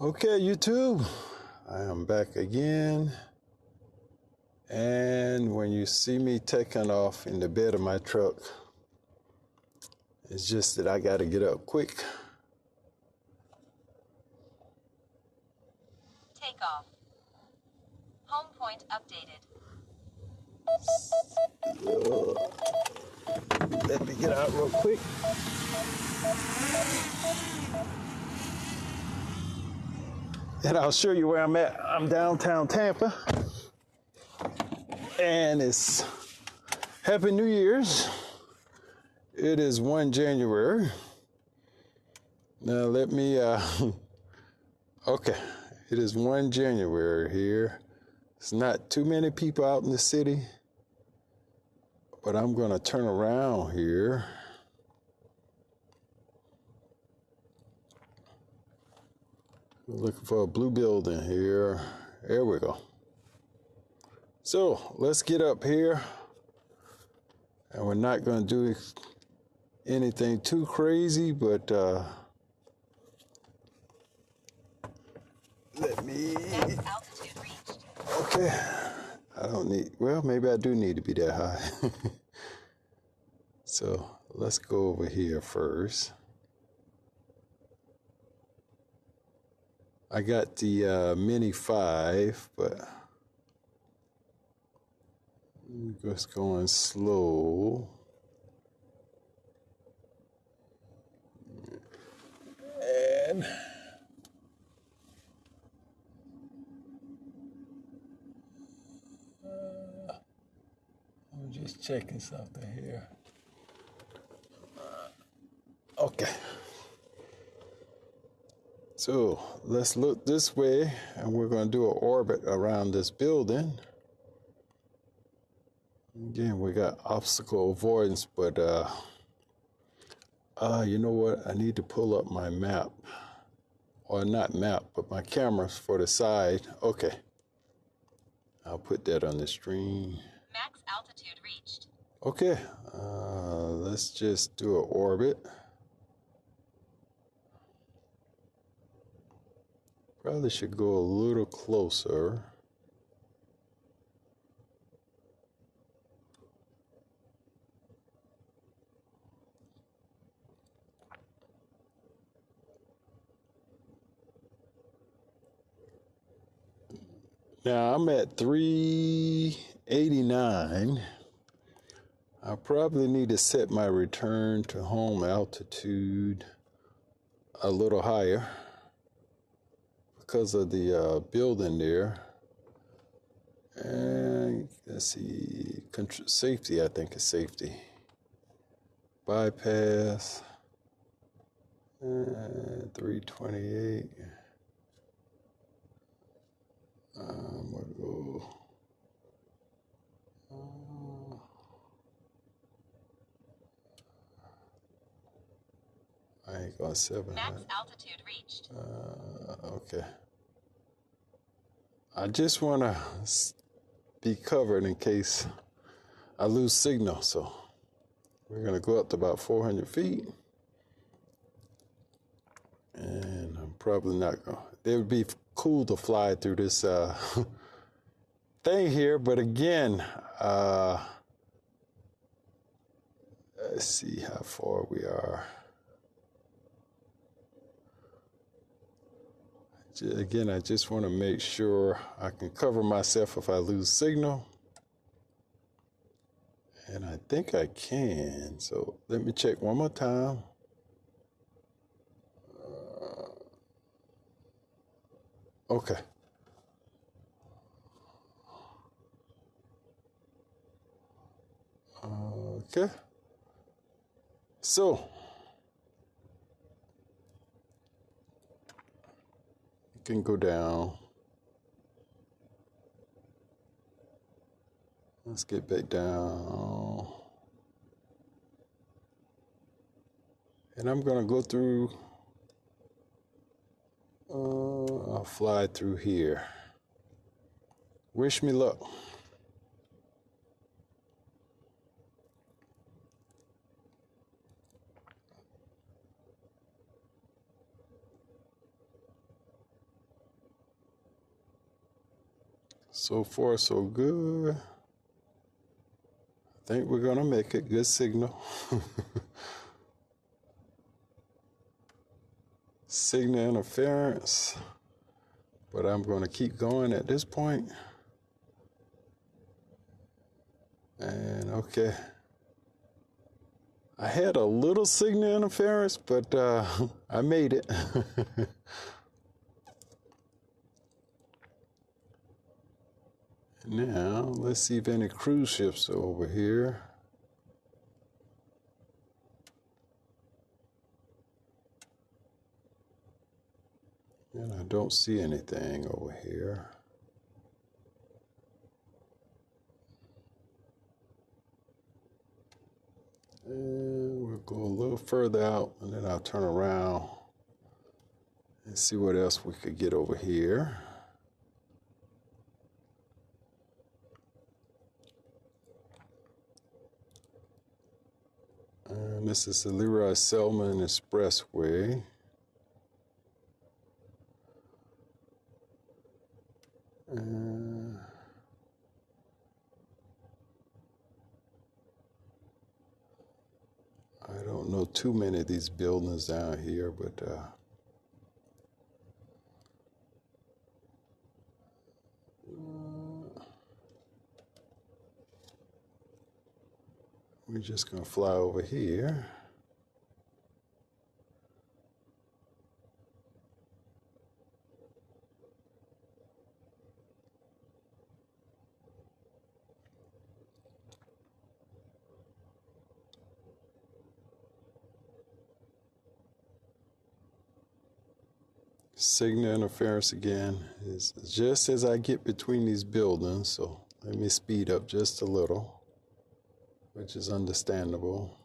Okay, YouTube, I am back again. And when you see me taking off in the bed of my truck, it's just that I got to get up quick. Takeoff. Home point updated. Let me get out real quick. And I'll show you where I'm at. I'm downtown Tampa. And it's Happy New Year's. It is 1 January. Now let me, okay. It is 1 January here. It's not too many people out in the city, but I'm going to turn around here. Looking for a blue building here. There we go. So let's get up here. And we're not going to do anything too crazy, but let me. Max altitude reached. Okay. I don't need, well, maybe I do need to be that high. So let's go over here first. I got the Mini 5, but I'm just going slow. And I'm just checking something here. Okay. So let's look this way, and we're going to do an orbit around this building. Again, we got obstacle avoidance, but you know what? I need to pull up my map. Or not map, but my cameras for the side. Okay. I'll put that on the screen. Max altitude reached. Okay. Let's just do an orbit. Probably should go a little closer. Now I'm at 389. I probably need to set my return to home altitude a little higher because of the building there. And let's see, safety, I think is safety. Bypass, 328. I'm gonna go. I ain't going 700. Max altitude reached. Okay. I just want to be covered in case I lose signal. So we're going to go up to about 400 feet. And I'm probably not going to. It would be cool to fly through this thing here. But again, let's see how far we are. Again, I just want to make sure I can cover myself if I lose signal. And I think I can. So let me check one more time. Okay. Okay. So you can go down. Let's get back down. And I'm going to go through, I'll fly through here. Wish me luck. So far, so good. I think we're going to make it. Good signal. Signal interference. But I'm going to keep going at this point. And okay. I had a little signal interference, but I made it. Now, let's see if any cruise ships are over here. And I don't see anything over here. And we'll go a little further out, and then I'll turn around and see what else we could get over here. And this is the Leroy Selman Expressway. I don't know too many of these buildings down here, but we're just going to fly over here. Signal interference again is just as I get between these buildings, so let me speed up just a little, which is understandable.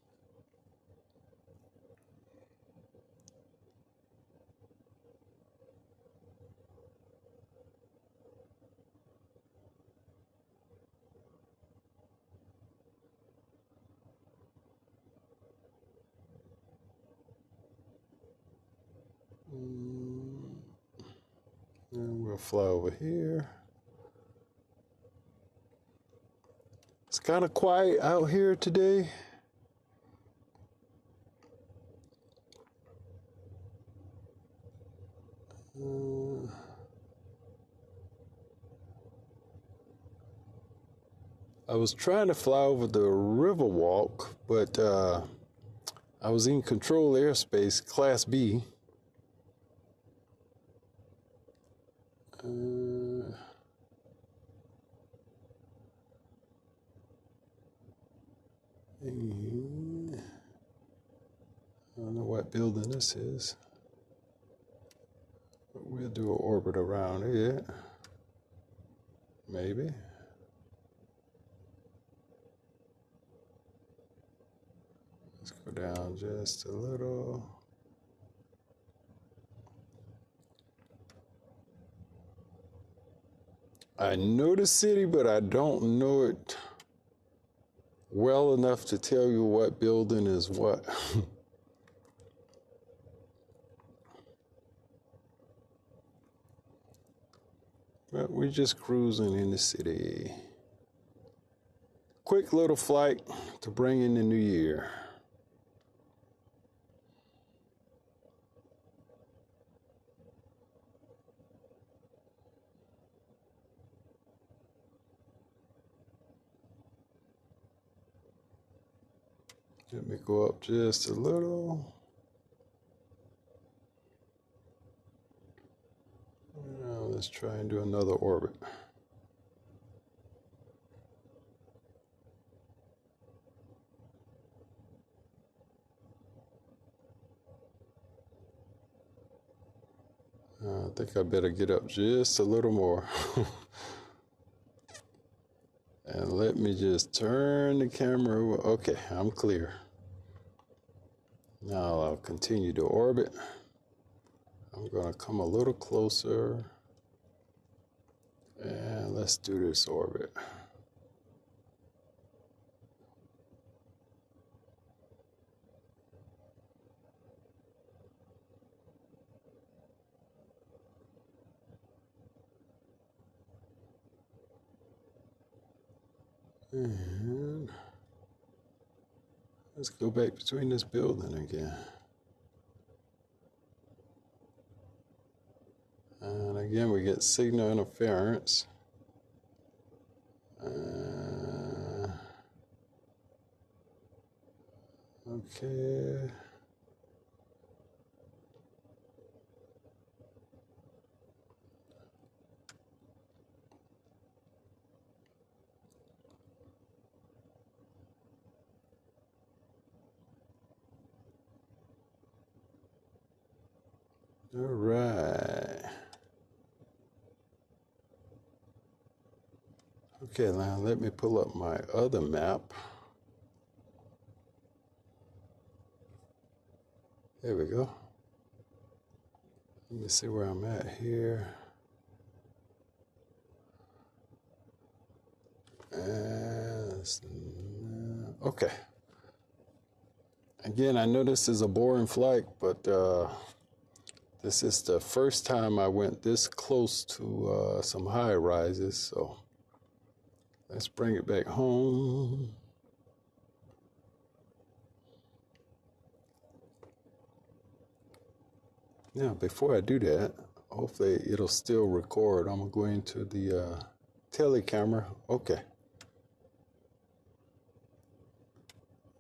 And we'll fly over here. It's kind of quiet out here today. I was trying to fly over the Riverwalk, but I was in control airspace, Class B. I don't know what building this is, but we'll do an orbit around it, maybe. Let's go down just a little. I know the city, but I don't know it well enough to tell you what building is what. But we're just cruising in the city. Quick little flight to bring in the new year. Let me go up just a little. Now let's try and do another orbit. I think I better get up just a little more. And let me just turn the camera over. Okay, I'm clear. Now I'll continue to orbit. I'm gonna come a little closer. And let's do this orbit. And let's go back between this building again. And again, we get signal interference. Okay. All right. Okay, now let me pull up my other map. There we go. Let me see where I'm at here. Okay. Again, I know this is a boring flight, but this is the first time I went this close to some high rises, so let's bring it back home. Now, before I do that, hopefully it'll still record. I'm gonna go into the telecamera. Okay.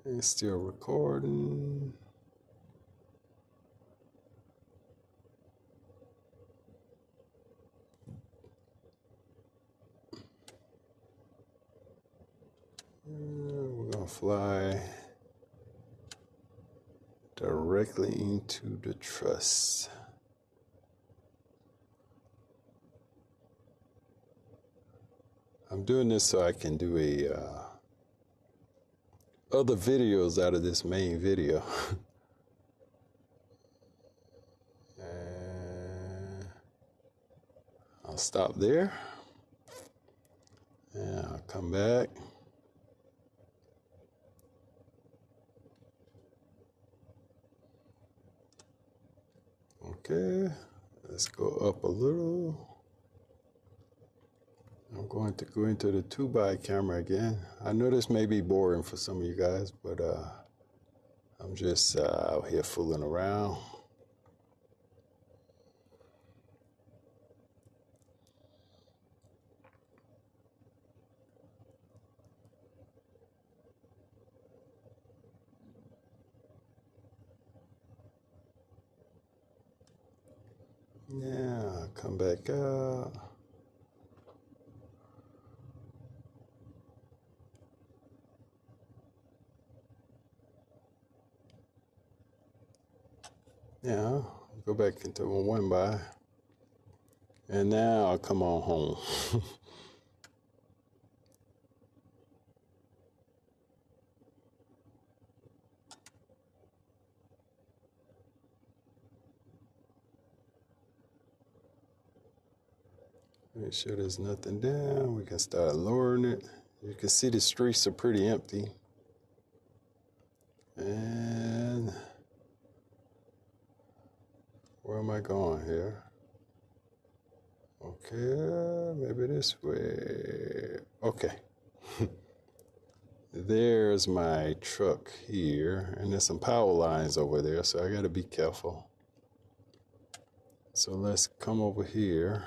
It's still recording. We're gonna fly directly into the truss. I'm doing this so I can do other videos out of this main video. And I'll stop there. And I'll come back. Okay, let's go up a little. I'm going to go into the 2x camera again. I know this may be boring for some of you guys, but I'm just out here fooling around. Yeah, come back out. Yeah, go back into a 1x. And now I'll come on home. Make sure there's nothing down. We can start lowering it. You can see the streets are pretty empty. And where am I going here? Okay, maybe this way. Okay. There's my truck here, and there's some power lines over there, so I gotta be careful. So let's come over here.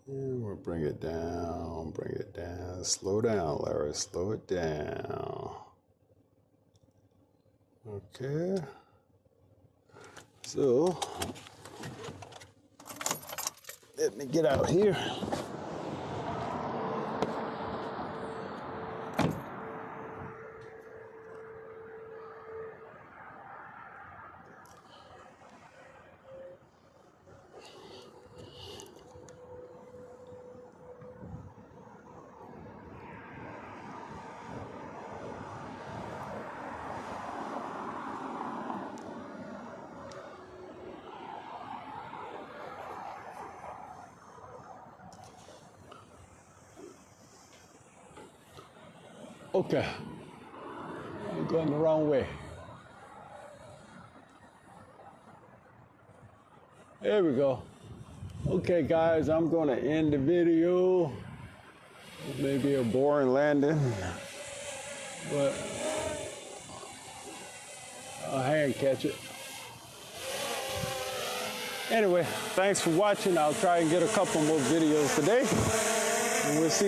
And we'll bring it down, bring it down. Slow down, Larry, slow it down. Okay. So, let me get out here. Okay, I'm going the wrong way. There we go. Okay, guys, I'm going to end the video. Maybe a boring landing, but I'll hand catch it. Anyway, thanks for watching. I'll try and get a couple more videos today, and we'll see how